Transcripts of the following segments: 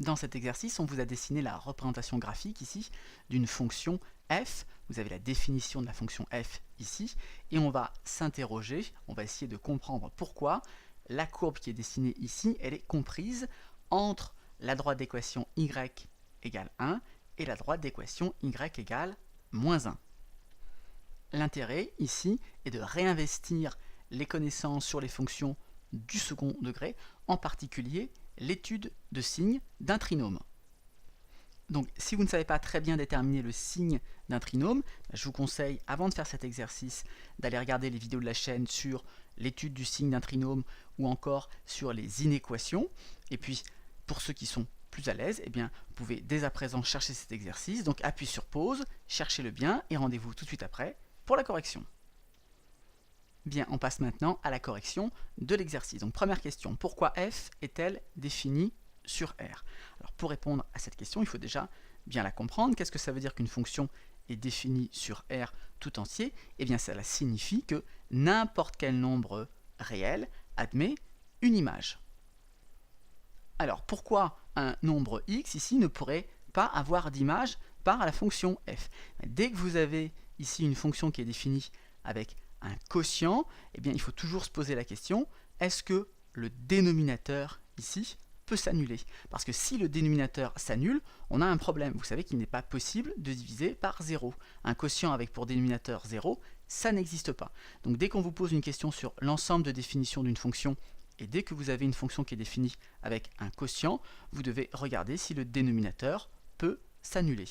Dans cet exercice, on vous a dessiné la représentation graphique ici d'une fonction f. Vous avez la définition de la fonction f ici, et on va s'interroger, on va essayer de comprendre pourquoi la courbe qui est dessinée ici, elle est comprise entre la droite d'équation y égale 1 et la droite d'équation y égale moins 1. L'intérêt ici est de réinvestir les connaissances sur les fonctions du second degré, en particulier l'étude de signes d'un trinôme. Donc si vous ne savez pas très bien déterminer le signe d'un trinôme, je vous conseille, avant de faire cet exercice, d'aller regarder les vidéos de la chaîne sur l'étude du signe d'un trinôme ou encore sur les inéquations. Et puis, pour ceux qui sont plus à l'aise, eh bien, vous pouvez dès à présent chercher cet exercice. Donc appuyez sur pause, cherchez-le bien et rendez-vous tout de suite après pour la correction. Bien, on passe maintenant à la correction de l'exercice. Donc première question, pourquoi f est-elle définie sur R? Alors pour répondre à cette question, il faut déjà bien la comprendre. Qu'est-ce que ça veut dire qu'une fonction est définie sur R tout entier? Eh bien cela signifie que n'importe quel nombre réel admet une image. Alors pourquoi un nombre x ici ne pourrait pas avoir d'image par la fonction f? Dès que vous avez ici une fonction qui est définie avec un quotient, eh bien, il faut toujours se poser la question, est-ce que le dénominateur ici peut s'annuler? Parce que si le dénominateur s'annule, on a un problème. Vous savez qu'il n'est pas possible de diviser par 0. Un quotient avec pour dénominateur 0, ça n'existe pas. Donc dès qu'on vous pose une question sur l'ensemble de définition d'une fonction, et dès que vous avez une fonction qui est définie avec un quotient, vous devez regarder si le dénominateur peut s'annuler.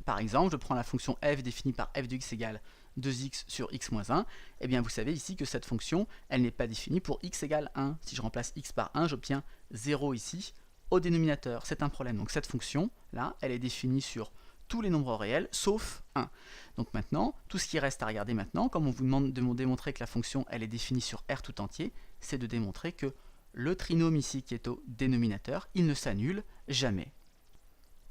Par exemple, je prends la fonction f définie par f de x égale 2x sur x moins 1, et bien vous savez ici que cette fonction, elle n'est pas définie pour x égale 1. Si je remplace x par 1, j'obtiens 0 ici au dénominateur. C'est un problème. Donc cette fonction-là, elle est définie sur tous les nombres réels, sauf 1. Donc maintenant, tout ce qui reste à regarder maintenant, comme on vous demande de démontrer que la fonction, elle est définie sur R tout entier, c'est de démontrer que le trinôme ici qui est au dénominateur, il ne s'annule jamais.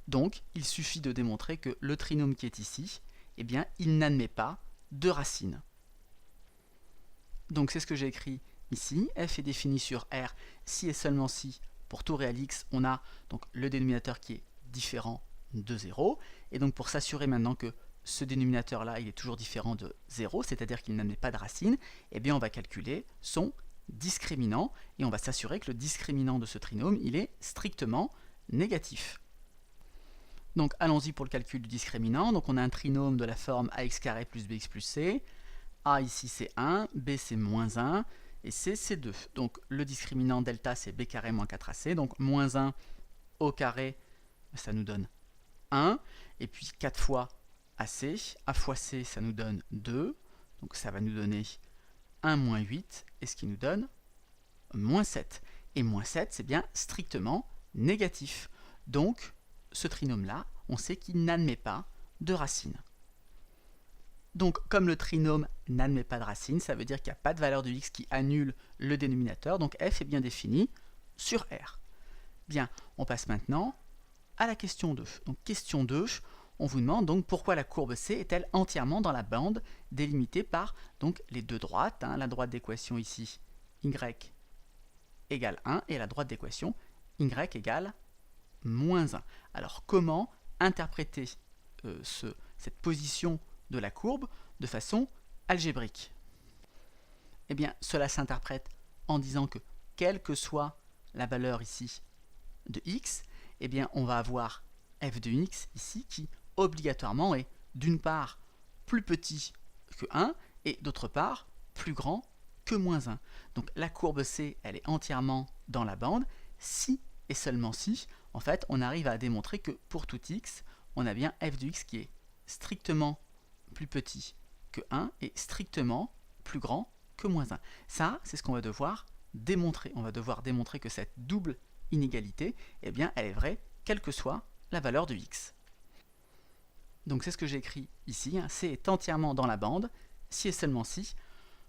Donc, il suffit de démontrer que le trinôme qui est ici, eh bien, il n'admet pas de racines. Donc, c'est ce que j'ai écrit ici. F est défini sur R si et seulement si, pour tout réel x, on a donc le dénominateur qui est différent de 0. Et donc, pour s'assurer maintenant que ce dénominateur-là, il est toujours différent de 0, c'est-à-dire qu'il n'admet pas de racines, eh bien, on va calculer son discriminant et on va s'assurer que le discriminant de ce trinôme, il est strictement négatif. Donc allons-y pour le calcul du discriminant. Donc on a un trinôme de la forme ax carré plus bx plus c. A ici c'est 1, b c'est moins 1, et c c'est 2. Donc le discriminant delta c'est b carré moins 4ac. Donc moins 1 au carré, ça nous donne 1. Et puis 4 fois ac, a fois c ça nous donne 2. Donc ça va nous donner 1 moins 8, et ce qui nous donne moins 7. Et moins 7 c'est bien strictement négatif. Donc ce trinôme-là, on sait qu'il n'admet pas de racines. Donc, comme le trinôme n'admet pas de racines, ça veut dire qu'il n'y a pas de valeur de x qui annule le dénominateur, donc f est bien défini sur R. Bien, on passe maintenant à la question 2. Donc, question 2, on vous demande donc pourquoi la courbe C est-elle entièrement dans la bande délimitée par donc, les deux droites, la droite d'équation ici, y égale 1, et la droite d'équation y égale moins 1. Alors comment interpréter cette position de la courbe de façon algébrique? Eh bien, cela s'interprète en disant que quelle que soit la valeur ici de x, eh bien, on va avoir f de x ici qui obligatoirement est d'une part plus petit que 1 et d'autre part plus grand que moins 1. Donc la courbe C, elle est entièrement dans la bande si et seulement si, en fait, on arrive à démontrer que pour tout x, on a bien f de x qui est strictement plus petit que 1 et strictement plus grand que moins 1. Ça, c'est ce qu'on va devoir démontrer. On va devoir démontrer que cette double inégalité, eh bien, elle est vraie, quelle que soit la valeur de x. Donc c'est ce que j'ai écrit ici, C est entièrement dans la bande, si et seulement si,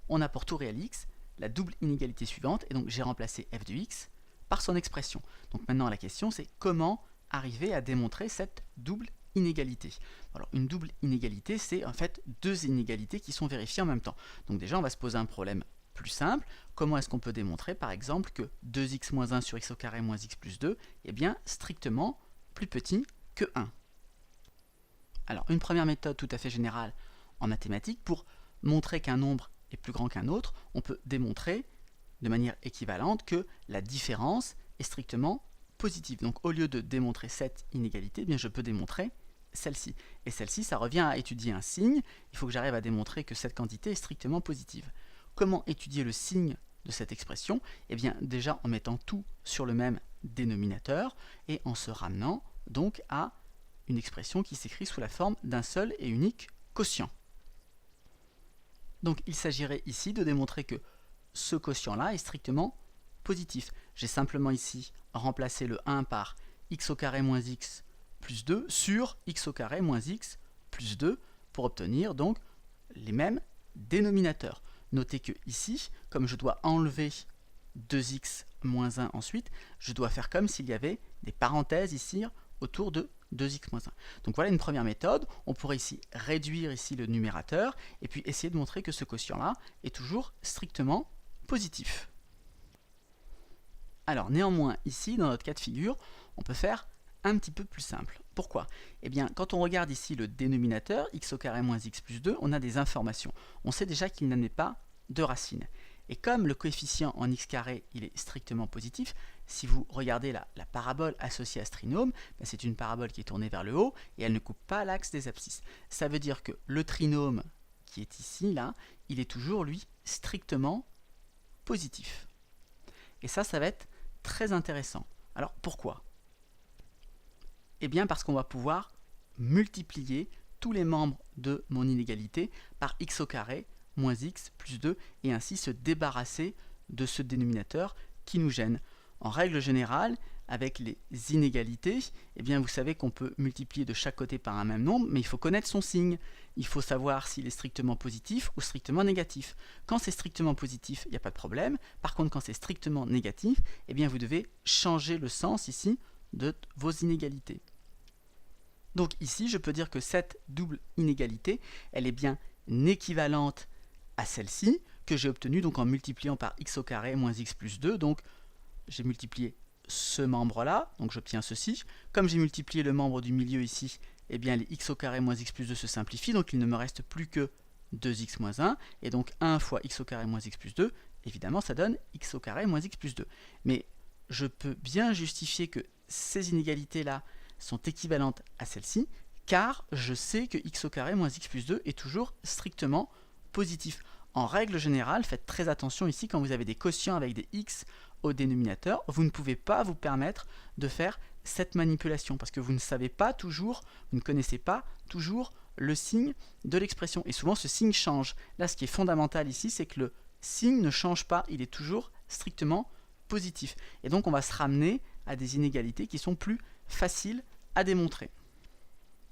on a pour tout réel x la double inégalité suivante, et donc j'ai remplacé f de x par son expression. Donc maintenant la question c'est comment arriver à démontrer cette double inégalité. Alors une double inégalité c'est en fait deux inégalités qui sont vérifiées en même temps. Donc déjà on va se poser un problème plus simple, comment est-ce qu'on peut démontrer par exemple que 2x moins 1 sur x au carré moins x plus 2 est bien strictement plus petit que 1. Alors une première méthode tout à fait générale en mathématiques, pour montrer qu'un nombre est plus grand qu'un autre, on peut démontrer de manière équivalente que la différence est strictement positive. Donc au lieu de démontrer cette inégalité, eh bien, je peux démontrer celle-ci. Et celle-ci, ça revient à étudier un signe. Il faut que j'arrive à démontrer que cette quantité est strictement positive. Comment étudier le signe de cette expression? Eh bien déjà en mettant tout sur le même dénominateur et en se ramenant donc à une expression qui s'écrit sous la forme d'un seul et unique quotient. Donc il s'agirait ici de démontrer que ce quotient-là est strictement positif. J'ai simplement ici remplacé le 1 par x au carré moins x plus 2 sur x au carré moins x plus 2 pour obtenir donc les mêmes dénominateurs. Notez que ici, comme je dois enlever 2x moins 1 ensuite, je dois faire comme s'il y avait des parenthèses ici autour de 2x moins 1. Donc voilà une première méthode. On pourrait ici réduire ici le numérateur et puis essayer de montrer que ce quotient-là est toujours strictement positif. Alors néanmoins, ici, dans notre cas de figure, on peut faire un petit peu plus simple. Pourquoi? Eh bien, quand on regarde ici le dénominateur, x au carré moins x plus 2, on a des informations. On sait déjà qu'il n'en est pas de racine. Et comme le coefficient en x carré, il est strictement positif, si vous regardez la parabole associée à ce trinôme, c'est une parabole qui est tournée vers le haut et elle ne coupe pas l'axe des abscisses. Ça veut dire que le trinôme qui est ici, là, il est toujours, lui, strictement positif. Et ça va être très intéressant. Alors, pourquoi? Eh bien, parce qu'on va pouvoir multiplier tous les membres de mon inégalité par x au carré moins x plus 2 et ainsi se débarrasser de ce dénominateur qui nous gêne. En règle générale, avec les inégalités, eh bien vous savez qu'on peut multiplier de chaque côté par un même nombre, mais il faut connaître son signe. Il faut savoir s'il est strictement positif ou strictement négatif. Quand c'est strictement positif, il n'y a pas de problème. Par contre, quand c'est strictement négatif, eh bien vous devez changer le sens ici de vos inégalités. Donc ici, je peux dire que cette double inégalité, elle est bien équivalente à celle-ci, que j'ai obtenue donc en multipliant par x au carré moins x plus 2. Donc j'ai multiplié ce membre-là, donc j'obtiens ceci. Comme j'ai multiplié le membre du milieu ici, eh bien les x au carré moins x plus 2 se simplifient, donc il ne me reste plus que 2x moins 1, et donc 1 fois x au carré moins x plus 2, évidemment ça donne x au carré moins x plus 2. Mais je peux bien justifier que ces inégalités-là sont équivalentes à celle-ci, car je sais que x au carré moins x plus 2 est toujours strictement positif. En règle générale, faites très attention ici quand vous avez des quotients avec des x au dénominateur, vous ne pouvez pas vous permettre de faire cette manipulation parce que vous ne savez pas toujours, vous ne connaissez pas toujours le signe de l'expression et souvent ce signe change. Là, ce qui est fondamental ici, c'est que le signe ne change pas, il est toujours strictement positif. Et donc on va se ramener à des inégalités qui sont plus faciles à démontrer.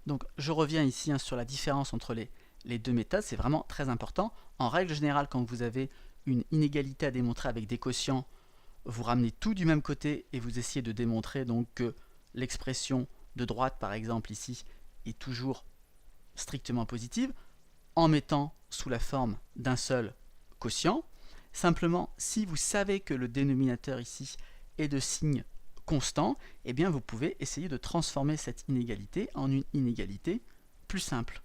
Donc je reviens ici sur la différence entre les deux méthodes, c'est vraiment très important. En règle générale, quand vous avez une inégalité à démontrer avec des quotients, vous ramenez tout du même côté et vous essayez de démontrer donc que l'expression de droite, par exemple ici, est toujours strictement positive en mettant sous la forme d'un seul quotient. Simplement, si vous savez que le dénominateur ici est de signe constant, eh bien vous pouvez essayer de transformer cette inégalité en une inégalité plus simple.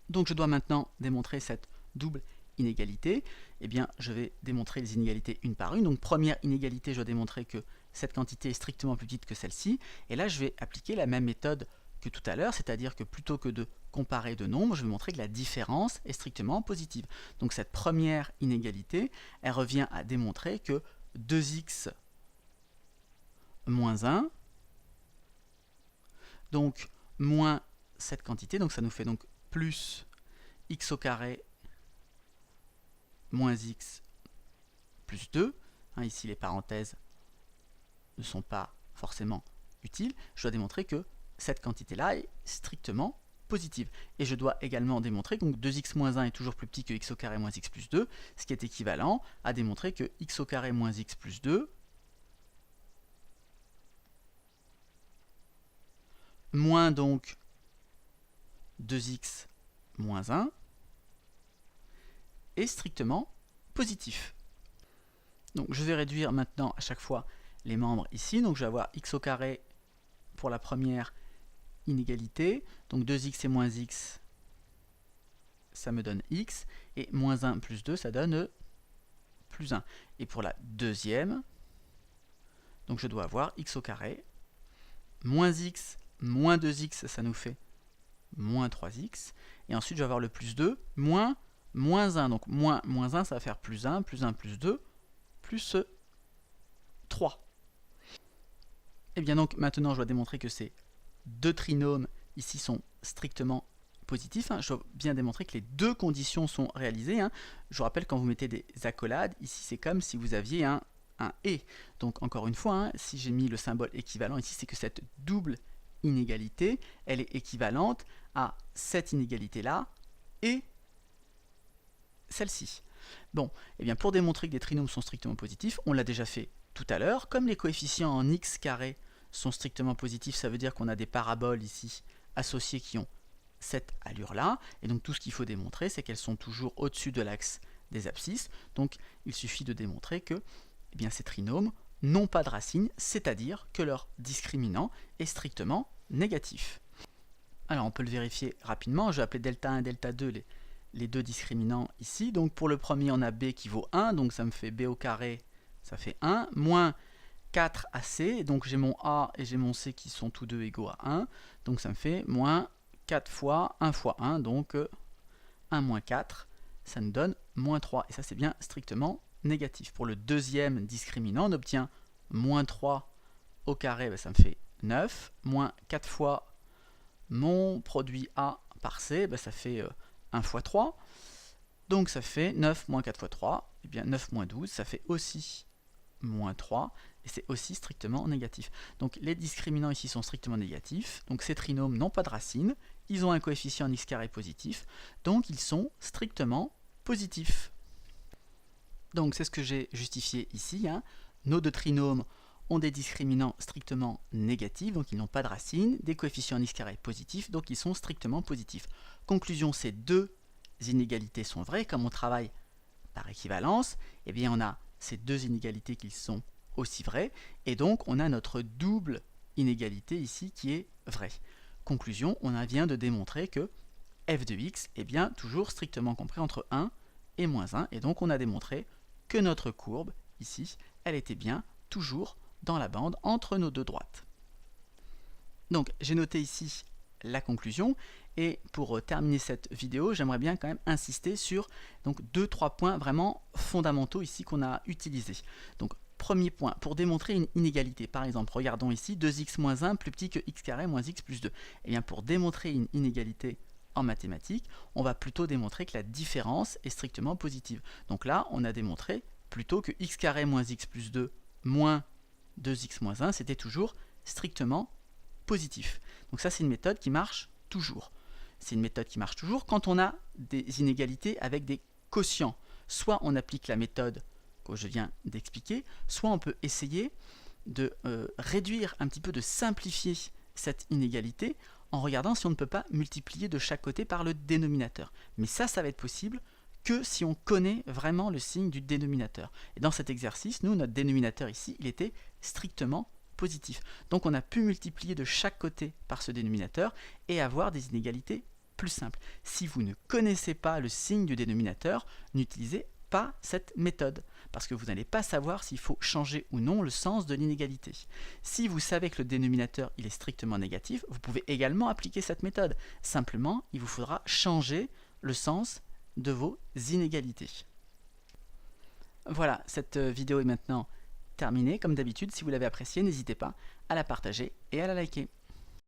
Donc je dois maintenant démontrer cette double inégalité. Eh bien je vais démontrer les inégalités une par une. Donc première inégalité, je dois démontrer que cette quantité est strictement plus petite que celle-ci. Et là je vais appliquer la même méthode que tout à l'heure, c'est-à-dire que plutôt que de comparer deux nombres, je vais montrer que la différence est strictement positive. Donc cette première inégalité, elle revient à démontrer que 2x moins 1, donc moins cette quantité, donc ça nous fait donc plus x au carré moins x plus 2. Ici les parenthèses ne sont pas forcément utiles. Je dois démontrer que cette quantité-là est strictement positive. Et je dois également démontrer que 2x moins 1 est toujours plus petit que x au carré moins x plus 2, ce qui est équivalent à démontrer que x au carré moins x plus 2 moins donc 2x moins 1 est strictement positif. Donc je vais réduire maintenant à chaque fois les membres ici. Donc je vais avoir x au carré pour la première inégalité. Donc 2x et moins x, ça me donne x. Et moins 1 plus 2, ça donne plus 1. Et pour la deuxième, donc je dois avoir x au carré, moins x, moins 2x, ça nous fait moins 3x. Et ensuite, je vais avoir le plus 2, moins 1. Donc moins 1, ça va faire plus 1, plus 1, plus 2, plus 3. Et bien donc, maintenant, je dois démontrer que ces deux trinômes ici sont strictement positifs. Je dois bien démontrer que les deux conditions sont réalisées. Je vous rappelle, quand vous mettez des accolades, ici, c'est comme si vous aviez un et. Donc, encore une fois, si j'ai mis le symbole équivalent ici, c'est que cette double inégalité, elle est équivalente à cette inégalité-là et celle-ci. Bon, et bien pour démontrer que des trinômes sont strictement positifs, on l'a déjà fait tout à l'heure. Comme les coefficients en x carré sont strictement positifs, ça veut dire qu'on a des paraboles ici associées qui ont cette allure-là. Et donc tout ce qu'il faut démontrer, c'est qu'elles sont toujours au-dessus de l'axe des abscisses. Donc il suffit de démontrer que ces trinômes n'ont pas de racine, c'est-à-dire que leur discriminant est strictement négatif. Alors on peut le vérifier rapidement. Je vais appeler delta 1 et delta 2 les deux discriminants ici. Donc pour le premier, on a b qui vaut 1, donc ça me fait b au carré, ça fait 1, moins 4ac, donc j'ai mon a et j'ai mon c qui sont tous deux égaux à 1, donc ça me fait moins 4 fois 1 fois 1, donc 1 moins 4, ça nous donne moins 3, et ça c'est bien strictement négatif. Pour le deuxième discriminant, on obtient moins 3 au carré, ça me fait 9, moins 4 fois mon produit a par c, ça fait 1 fois 3, donc ça fait 9 moins 4 fois 3, et bien 9 moins 12, ça fait aussi moins 3, et c'est aussi strictement négatif. Donc les discriminants ici sont strictement négatifs, donc ces trinômes n'ont pas de racine, ils ont un coefficient en x carré positif, donc ils sont strictement positifs. Donc c'est ce que j'ai justifié ici, nos deux trinômes ont des discriminants strictement négatifs, donc ils n'ont pas de racine, des coefficients en x carré positifs, donc ils sont strictement positifs. Conclusion, ces deux inégalités sont vraies. Comme on travaille par équivalence, eh bien on a ces deux inégalités qui sont aussi vraies, et donc on a notre double inégalité ici qui est vraie. Conclusion, on vient de démontrer que f de x est bien toujours strictement compris entre 1 et moins 1, et donc on a démontré que notre courbe, ici, elle était bien toujours dans la bande entre nos deux droites. Donc j'ai noté ici la conclusion, et pour terminer cette vidéo, j'aimerais bien quand même insister sur 2-3 points vraiment fondamentaux ici qu'on a utilisés. Donc premier point, pour démontrer une inégalité, par exemple, regardons ici 2x moins 1 plus petit que x carré moins x plus 2. Et bien pour démontrer une inégalité en mathématiques, on va plutôt démontrer que la différence est strictement positive. Donc là, on a démontré plutôt que x carré moins x plus 2 moins 2x moins 1, c'était toujours strictement positif. Donc ça, c'est une méthode qui marche toujours. C'est une méthode qui marche toujours quand on a des inégalités avec des quotients. Soit on applique la méthode que je viens d'expliquer, soit on peut essayer de réduire un petit peu, de simplifier cette inégalité en regardant si on ne peut pas multiplier de chaque côté par le dénominateur. Mais ça va être possible que si on connaît vraiment le signe du dénominateur. Et dans cet exercice, nous, notre dénominateur ici, il était strictement positif. Donc on a pu multiplier de chaque côté par ce dénominateur et avoir des inégalités plus simples. Si vous ne connaissez pas le signe du dénominateur, n'utilisez pas cette méthode, parce que vous n'allez pas savoir s'il faut changer ou non le sens de l'inégalité. Si vous savez que le dénominateur il est strictement négatif, vous pouvez également appliquer cette méthode. Simplement, il vous faudra changer le sens de vos inégalités. Voilà, cette vidéo est maintenant terminée. Comme d'habitude, si vous l'avez appréciée, n'hésitez pas à la partager et à la liker.